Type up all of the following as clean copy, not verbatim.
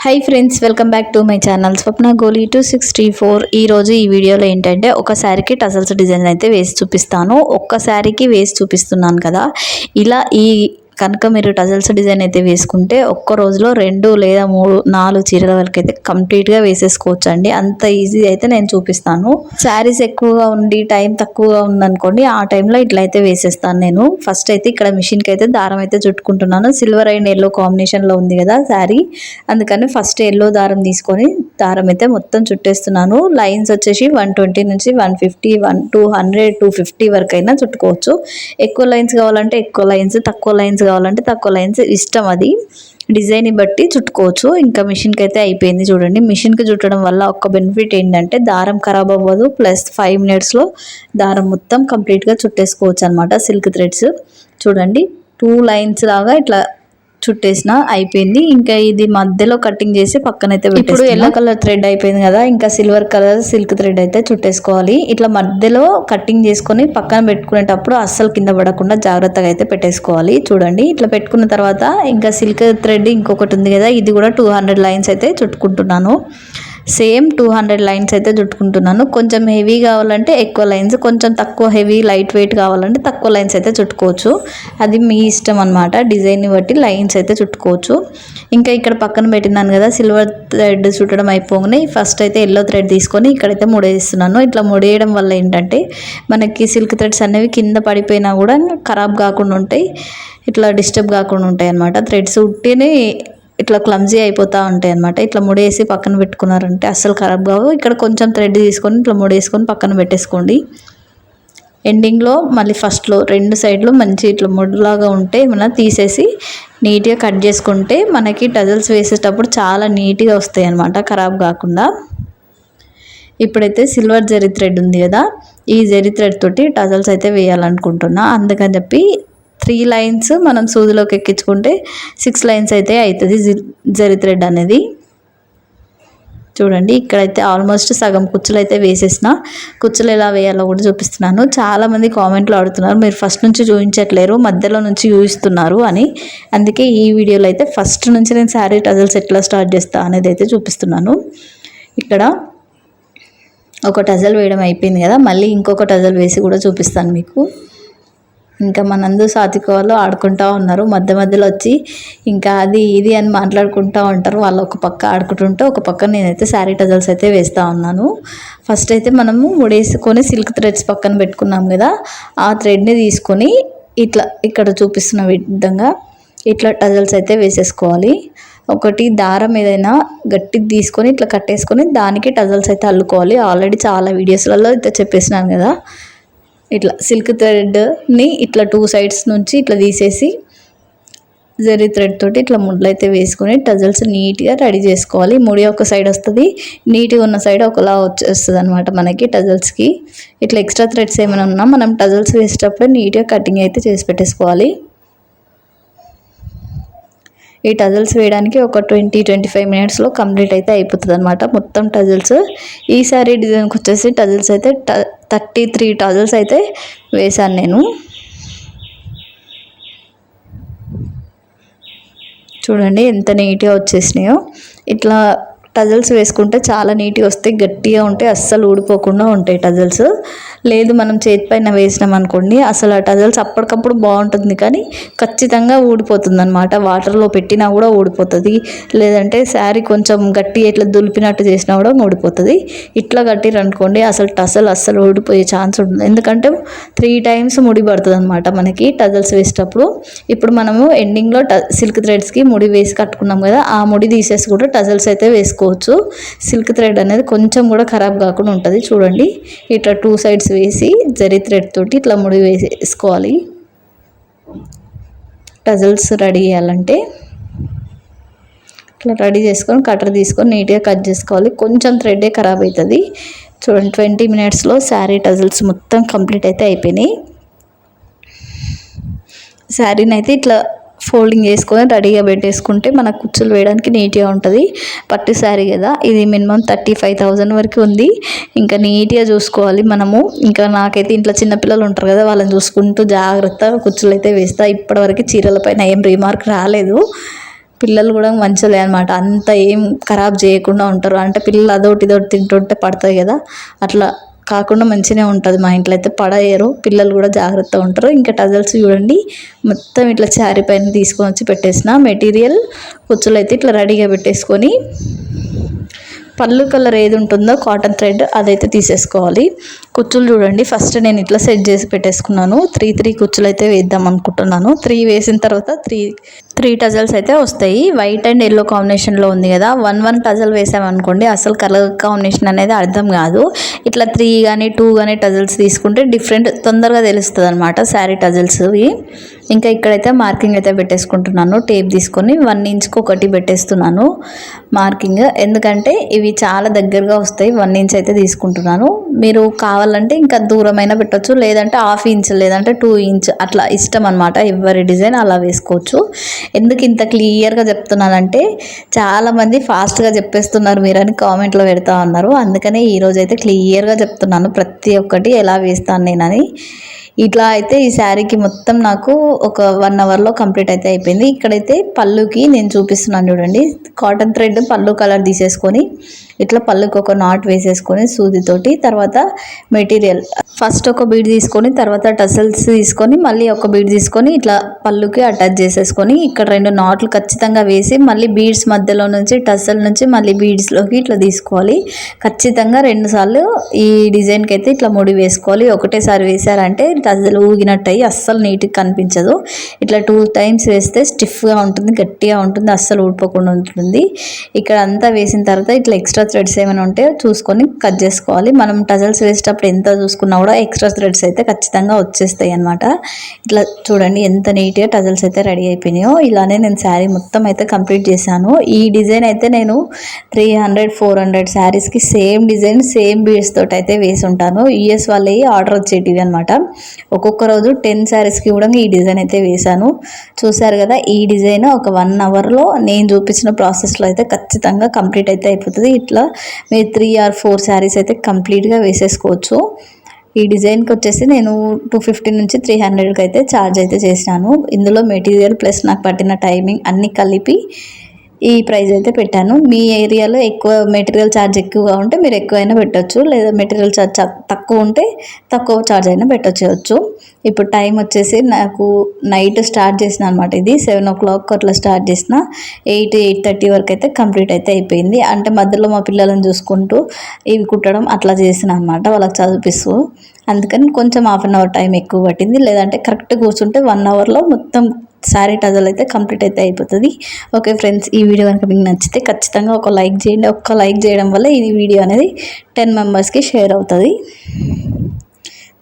High friends, welcome back to my channel Swapna Goli 264. ఈరోజు ఈ వీడియోలో ఏంటంటే ఒక శారీకి టసల్స్ డిజైన్ అయితే వేసి చూపిస్తాను. ఒక్క శారీకి వేసి చూపిస్తున్నాను కదా. ఇలా కనుక మీరు టజల్స్ డిజైన్ అయితే వేసుకుంటే ఒక్క రోజులో 2 లేదా 3, 4 చీరల వరకు అయితే కంప్లీట్గా వేసేసుకోవచ్చు అండి. అంత ఈజీ అయితే నేను చూపిస్తాను. శారీస్ ఎక్కువగా ఉండి టైం తక్కువగా ఉందనుకోండి, ఆ టైంలో ఇట్లా అయితే వేసేస్తాను నేను. ఫస్ట్ అయితే ఇక్కడ మిషన్కి అయితే దారం అయితే చుట్టుకుంటున్నాను. సిల్వర్ అండ్ ఎల్లో కాంబినేషన్లో ఉంది కదా శారీ, అందుకని ఫస్ట్ ఎల్లో దారం తీసుకొని దారం అయితే మొత్తం చుట్టేస్తున్నాను. లైన్స్ వచ్చేసి 120 నుంచి 150, 200, 250 వరకు అయినా చుట్టుకోవచ్చు. ఎక్కువ లైన్స్ కావాలంటే ఎక్కువ లైన్స్, తక్కువ లైన్స్ కావాలంటే తక్కువ లైన్స్, ఇష్టం. అది డిజైన్ బట్టి చుట్టుకోవచ్చు. ఇంకా మిషన్కి అయితే అయిపోయింది. చూడండి, మిషన్కి చుట్టడం వల్ల ఒక బెనిఫిట్ ఏంటంటే దారం ఖరాబ్ అవ్వదు, ప్లస్ 5 మినిట్స్లో దారం మొత్తం కంప్లీట్గా చుట్టేసుకోవచ్చు అనమాట. సిల్క్ థ్రెడ్స్ చూడండి, 2 లైన్స్ లాగా ఇట్లా చుట్టేసిన అయిపోయింది. ఇంకా ఇది మధ్యలో కటింగ్ చేసి పక్కనైతే ఇప్పుడు ఎల్లో కలర్ థ్రెడ్ అయిపోయింది కదా, ఇంకా సిల్వర్ కలర్ సిల్క్ థ్రెడ్ అయితే చుట్టేసుకోవాలి. ఇట్లా మధ్యలో కటింగ్ చేసుకొని పక్కన పెట్టుకునేటప్పుడు అస్సలు కింద పడకుండా జాగ్రత్తగా అయితే పెట్టేసుకోవాలి. చూడండి, ఇట్లా పెట్టుకున్న తర్వాత ఇంకా సిల్క్ థ్రెడ్ ఇంకొకటి ఉంది కదా, ఇది కూడా 200 లైన్స్ అయితే చుట్టుకుంటున్నాను. సేమ్ 200 లైన్స్ అయితే చుట్టుకుంటున్నాను. కొంచెం హెవీ కావాలంటే ఎక్కువ లైన్స్, కొంచెం తక్కువ హెవీ లైట్ వెయిట్ కావాలంటే తక్కువ లైన్స్ అయితే చుట్టుకోవచ్చు. అది మీ ఇష్టం అనమాట. డిజైన్ని బట్టి లైన్స్ అయితే చుట్టుకోవచ్చు. ఇంకా ఇక్కడ పక్కన పెట్టినాను కదా, సిల్వర్ థ్రెడ్ చుట్టడం అయిపోగానే ఫస్ట్ అయితే ఎల్లో థ్రెడ్ తీసుకొని ఇక్కడైతే ముడేస్తున్నాను. ఇట్లా ముడేయడం వల్ల ఏంటంటే మనకి సిల్క్ థ్రెడ్స్ అనేవి కింద పడిపోయినా కూడా ఖరాబ్ కాకుండా ఉంటాయి, ఇట్లా డిస్టర్బ్ కాకుండా ఉంటాయి అన్నమాట. థ్రెడ్స్ ఉట్టిని ఇట్లా క్లమ్జీ అయిపోతూ ఉంటాయి అనమాట. ఇట్లా ముడేసి పక్కన పెట్టుకున్నారంటే అస్సలు ఖరాబ్ కావు. ఇక్కడ కొంచెం థ్రెడ్ తీసుకొని ఇట్లా ముడేసుకొని పక్కన పెట్టేసుకోండి. ఎండింగ్లో మళ్ళీ ఫస్ట్లో 2 సైడ్లు మంచి ఇట్లా ముడిలాగా ఉంటే మనం తీసేసి నీట్గా కట్ చేసుకుంటే మనకి టజల్స్ వేసేటప్పుడు చాలా నీట్గా వస్తాయి అన్నమాట, ఖరాబ్ కాకుండా. ఇప్పుడైతే సిల్వర్ జరీ థ్రెడ్ ఉంది కదా, ఈ జరీ థ్రెడ్ తోటి టజల్స్ అయితే వేయాలనుకుంటున్నా. అందుకని చెప్పి 3 లైన్స్ మనం సూదిలోకి ఎక్కించుకుంటే 6 లైన్స్ అయితే అవుతుంది జరీ థ్రెడ్ అనేది. చూడండి, ఇక్కడైతే ఆల్మోస్ట్ సగం కుచ్చులు అయితే వేసేసిన. కుచ్చులు ఎలా వేయాలో కూడా చూపిస్తున్నాను. చాలామంది కామెంట్లో అడుగుతున్నారు, మీరు ఫస్ట్ నుంచి చూపించట్లేరు, మధ్యలో నుంచి చూపిస్తున్నారు అని. అందుకే ఈ వీడియోలో అయితే ఫస్ట్ నుంచి నేను శారీ టజల్స్ ఎట్లా స్టార్ట్ చేస్తా అనేది అయితే చూపిస్తున్నాను. ఇక్కడ ఒక టజల్ వేయడం అయిపోయింది కదా, మళ్ళీ ఇంకొక టజల్ వేసి కూడా చూపిస్తాను మీకు. ఇంకా మనందరూ సాత్విక వాళ్ళు ఆడుకుంటూ ఉన్నారు. మధ్యలో వచ్చి ఇంకా అది ఇది అని మాట్లాడుకుంటూ ఉంటారు. వాళ్ళు ఒక పక్క ఆడుకుంటుంటే ఒక పక్క నేనైతే శారీ టజల్స్ అయితే వేస్తూ ఉన్నాను. ఫస్ట్ అయితే మనము ముడేసుకొని సిల్క్ థ్రెడ్స్ పక్కన పెట్టుకున్నాం కదా, ఆ థ్రెడ్ని తీసుకొని ఇట్లా ఇక్కడ చూపిస్తున్న విధంగా ఇట్లా టజల్స్ అయితే వేసేసుకోవాలి. ఒకటి దారం ఏదైనా గట్టిది తీసుకొని ఇట్లా కట్టేసుకొని దానికి టజల్స్ అయితే అల్లుకోవాలి. ఆల్రెడీ చాలా వీడియోస్లలో అయితే చెప్పేసినాను కదా. ఇట్లా సిల్క్ థ్రెడ్ని ఇట్లా 2 సైడ్స్ నుంచి ఇట్లా తీసేసి జరీ థ్రెడ్ తోటి ఇట్లా ముడ్లు అయితే వేసుకొని టజల్స్ నీట్గా రెడీ చేసుకోవాలి. ముడి ఒక సైడ్ వస్తుంది, నీట్గా ఉన్న సైడ్ ఒకలా వచ్చేస్తుంది అనమాట మనకి టజల్స్కి. ఇట్లా ఎక్స్ట్రా థ్రెడ్స్ ఏమైనా ఉన్నా మనం టజల్స్ వేసేటప్పుడు నీట్గా కటింగ్ అయితే చేసి పెట్టేసుకోవాలి. ఈ టజల్స్ వేయడానికి ఒక 20-25 మినిట్స్లో కంప్లీట్ అయితే అయిపోతుంది అనమాట మొత్తం టజల్స్. ఈ సారీ డిజైన్కి వచ్చేసి టజల్స్ అయితే 33 టజల్స్ అయితే వేశాను నేను. చూడండి ఎంత నీట్గా వచ్చేసినాయో. ఇట్లా టజల్స్ వేసుకుంటే చాలా నీట్గా వస్తాయి, గట్టిగా ఉంటాయి, అస్సలు ఊడిపోకుండా ఉంటాయి టజల్స్. లేదు మనం చేతి పైన వేసినాం అనుకోండి, అసలు ఆ టజల్స్ అప్పటికప్పుడు బాగుంటుంది కానీ ఖచ్చితంగా ఊడిపోతుంది అనమాట. వాటర్లో పెట్టినా కూడా ఊడిపోతుంది, లేదంటే శారీ కొంచెం గట్టి ఇట్లా దులిపినట్టు చేసినా కూడా ఊడిపోతుంది. ఇట్లా కట్టిరనుకోండి అస్సలు ఊడిపోయే ఛాన్స్ ఉంటుంది, ఎందుకంటే 3 టైమ్స్ ముడి పడుతుంది అనమాట మనకి టజల్స్ వేసేటప్పుడు. ఇప్పుడు మనము ఎండింగ్లో సిల్క్ థ్రెడ్స్కి ముడి వేసి కట్టుకున్నాం కదా, ఆ ముడి తీసేసి కూడా టజల్స్ అయితే వేసుకోవచ్చు. సిల్క్ థ్రెడ్ అనేది కొంచెం కూడా ఖరాబ్ కాకుండా ఉంటుంది. చూడండి, ఇట్లా 2 సైడ్స్ వేసి జరీ థ్రెడ్ తోటి ఇట్లా ముడి వేసుకోవాలి. టజల్స్ రెడీ చేయాలంటే ఇట్లా రెడీ చేసుకొని కటర్ తీసుకొని నీట్గా కట్ చేసుకోవాలి. కొంచెం థ్రెడ్డే ఖరాబ్ అవుతుంది. చూడండి, 20 మినిట్స్లో శారీ టజల్స్ మొత్తం కంప్లీట్ అయితే అయిపోయినాయి. శారీని అయితే ఇట్లా ఫోల్డింగ్ చేసుకొని రెడీగా పెట్టేసుకుంటే మనకు కుచ్చులు వేయడానికి నీట్గా ఉంటుంది. పట్టు శారీ కదా, ఇది మినిమం 35,000 వరకు ఉంది. ఇంకా నీట్గా చూసుకోవాలి మనము. ఇంకా నాకైతే ఇంట్లో చిన్నపిల్లలు ఉంటారు కదా, వాళ్ళని చూసుకుంటూ జాగ్రత్తగా కుచ్చులు అయితే వేస్తా. ఇప్పటివరకు చీరల పైన ఏం రీమార్క్ రాలేదు. పిల్లలు కూడా మంచిలే అనమాట, అంత ఏం ఖరాబ్ చేయకుండా ఉంటారు. అంటే పిల్లలు అదొకటి ఇదొకటి తింటుంటే పడతాయి కదా, అట్లా కాకుండా మంచిగా ఉంటుంది. మా ఇంట్లో అయితే పడేయరు, పిల్లలు కూడా జాగ్రత్తగా ఉంటారు. ఇంకా టజల్స్ చూడండి, మొత్తం ఇట్లా శారీ పైన తీసుకొని వచ్చి పెట్టేసిన మెటీరియల్ కుచ్చులు అయితే ఇట్లా రెడీగా పెట్టేసుకొని పళ్ళు కలర్ ఏది ఉంటుందో కాటన్ థ్రెడ్ అదైతే తీసేసుకోవాలి. కుచ్చులు చూడండి, ఫస్ట్ నేను ఇట్లా సెట్ చేసి పెట్టేసుకున్నాను. త్రీ కుచ్చులు అయితే వేద్దాం అనుకుంటున్నాను. 3 వేసిన తర్వాత త్రీ టజల్స్ అయితే వస్తాయి. వైట్ అండ్ ఎల్లో కాంబినేషన్లో ఉంది కదా, 1 టజల్ వేసామనుకోండి అసలు కలర్ కాంబినేషన్ అనేది అర్థం కాదు. ఇట్లా 3 కానీ 2 కానీ టజల్స్ తీసుకుంటే డిఫరెంట్ తొందరగా తెలుస్తుంది అనమాట శారీ టజల్స్వి. ఇంకా ఇక్కడైతే మార్కింగ్ అయితే పెట్టేసుకుంటున్నాను. టేప్ తీసుకొని 1 ఇంచ్కి ఒకటి పెట్టేస్తున్నాను మార్కింగ్, ఎందుకంటే ఇవి చాలా దగ్గరగా వస్తాయి. 1 ఇంచ్ అయితే తీసుకుంటున్నాను. మీరు కావాలంటే ఇంకా దూరమైనా పెట్టవచ్చు, లేదంటే 1/2 ఇంచ్ లేదంటే 2 ఇంచ్ అట్లా ఇష్టం అనమాట. ఎవరి డిజైన్ అలా వేసుకోవచ్చు. ఎందుకు ఇంత క్లియర్గా చెప్తున్నానంటే చాలామంది ఫాస్ట్గా చెప్పేస్తున్నారు మీరని కామెంట్లో పెడతా ఉన్నారు. అందుకనే ఈరోజు అయితే క్లియర్గా చెప్తున్నాను ప్రతి ఒక్కటి ఎలా వేస్తాను నేనని. ఇట్లా అయితే ఈ శారీకి మొత్తం నాకు ఒక 1 అవర్లో కంప్లీట్ అయితే అయిపోయింది. ఇక్కడైతే పళ్ళుకి నేను చూపిస్తున్నాను చూడండి, కాటన్ థ్రెడ్ పళ్ళు కలర్ తీసేసుకొని ఇట్లా పళ్ళుకి ఒక నాట్ వేసేసుకొని సూదితోటి, తర్వాత మెటీరియల్ ఫస్ట్ ఒక బీడ్ తీసుకొని తర్వాత టసల్స్ తీసుకొని మళ్ళీ ఒక బీడ్ తీసుకొని ఇట్లా పళ్ళుకి అటాచ్ చేసేసుకొని ఇక్కడ 2 నాట్లు ఖచ్చితంగా వేసి మళ్ళీ బీడ్స్ మధ్యలో నుంచి టసల్ నుంచి మళ్ళీ బీడ్స్లోకి ఇట్లా తీసుకోవాలి. ఖచ్చితంగా 2 సార్లు ఈ డిజైన్కి అయితే ఇట్లా ముడి వేసుకోవాలి. ఒకటేసారి వేసారంటే టజల్ ఊగినట్టు అయ్యి అస్సలు నీట్గా కనిపించదు. ఇట్లా 2 టైమ్స్ వేస్తే స్టిఫ్గా ఉంటుంది, గట్టిగా ఉంటుంది, అస్సలు ఊడిపోకుండా ఉంటుంది. ఇక్కడ అంతా వేసిన తర్వాత ఇట్లా ఎక్స్ట్రా థ్రెడ్స్ ఏమైనా ఉంటే చూసుకొని కట్ చేసుకోవాలి. మనం టజల్స్ వేసేటప్పుడు ఎంత చూసుకున్నా కూడా ఎక్స్ట్రా థ్రెడ్స్ అయితే ఖచ్చితంగా వచ్చేస్తాయి అనమాట. ఇట్లా చూడండి ఎంత నీట్గా టజల్స్ అయితే రెడీ అయిపోయినాయో. ఇలానే నేను శారీ మొత్తం అయితే కంప్లీట్ చేశాను. ఈ డిజైన్ అయితే నేను 300-400 శారీస్కి సేమ్ డిజైన్ సేమ్ బీడ్స్ తోటి అయితే వేసి ఉంటాను. యూఎస్ వాళ్ళవి ఆర్డర్ వచ్చేటివి అనమాట. ఒక్కొక్క రోజు 10 శారీస్కి కూడా ఈ డిజైన్ అయితే వేశాను. చూసారు కదా, ఈ డిజైన్ ఒక 1 అవర్లో నేను చూపించిన ప్రాసెస్లో అయితే ఖచ్చితంగా కంప్లీట్ అయితే అయిపోతుంది. ఇట్లా మీరు 3 or 4 శారీస్ అయితే కంప్లీట్గా వేసేసుకోవచ్చు. ఈ డిజైన్కి వచ్చేసి నేను 250 నుంచి 300కి అయితే ఛార్జ్ అయితే చేసినాను. ఇందులో మెటీరియల్ ప్లస్ నాకు పట్టిన టైమింగ్ అన్నీ కలిపి ఈ ప్రైస్ అయితే పెట్టాను. మీ ఏరియాలో ఎక్కువ మెటీరియల్ ఛార్జ్ ఎక్కువగా ఉంటే మీరు ఎక్కువైనా పెట్టవచ్చు, లేదా మెటీరియల్ ఛార్జ్ తక్కువ ఉంటే తక్కువ ఛార్జ్ అయినా పెట్టవచ్చు. ఇప్పుడు టైం వచ్చేసి నాకు నైట్ స్టార్ట్ చేసిన అనమాట. ఇది 7 o'clock అట్లా స్టార్ట్ చేసిన 8-8:30 వరకు అయితే కంప్లీట్ అయితే అయిపోయింది. అంటే మధ్యలో మా పిల్లలను చూసుకుంటూ ఇవి కుట్టడం అట్లా చేసిన అనమాట, వాళ్ళకి చదివిస్తూ. అందుకని కొంచెం 1/2 hour టైం ఎక్కువ పట్టింది. లేదంటే కరెక్ట్ కూర్చుంటే 1 అవర్లో మొత్తం శారీ టజల్ అయితే కంప్లీట్ అయితే అయిపోతుంది. ఓకే ఫ్రెండ్స్, ఈ వీడియో కనుక మీకు నచ్చితే ఖచ్చితంగా ఒక లైక్ చేయండి. ఒక్క లైక్ చేయడం వల్ల ఈ వీడియో అనేది 10 మెంబర్స్కి షేర్ అవుతుంది.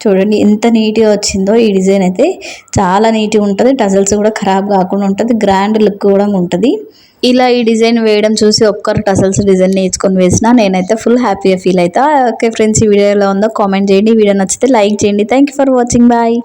చూడండి ఎంత నీట్గా వచ్చిందో. ఈ డిజైన్ అయితే చాలా నీట్గా ఉంటుంది, టజల్స్ కూడా ఖరాబ్ కాకుండా ఉంటుంది, గ్రాండ్ లుక్ కూడా ఉంటుంది. ఇలా ఈ డిజైన్ వేయడం చూసి ఒక్కరు టసల్స్ డిజైన్ నేర్చుకొని వేసినా నేనైతే ఫుల్ హ్యాపీగా ఫీల్ అవుతా. ఓకే ఫ్రెండ్స్, ఈ వీడియో ఎలా ఉందో కామెంట్ చేయండి. వీడియో నచ్చితే లైక్ చేయండి. Thank you for watching. Bye.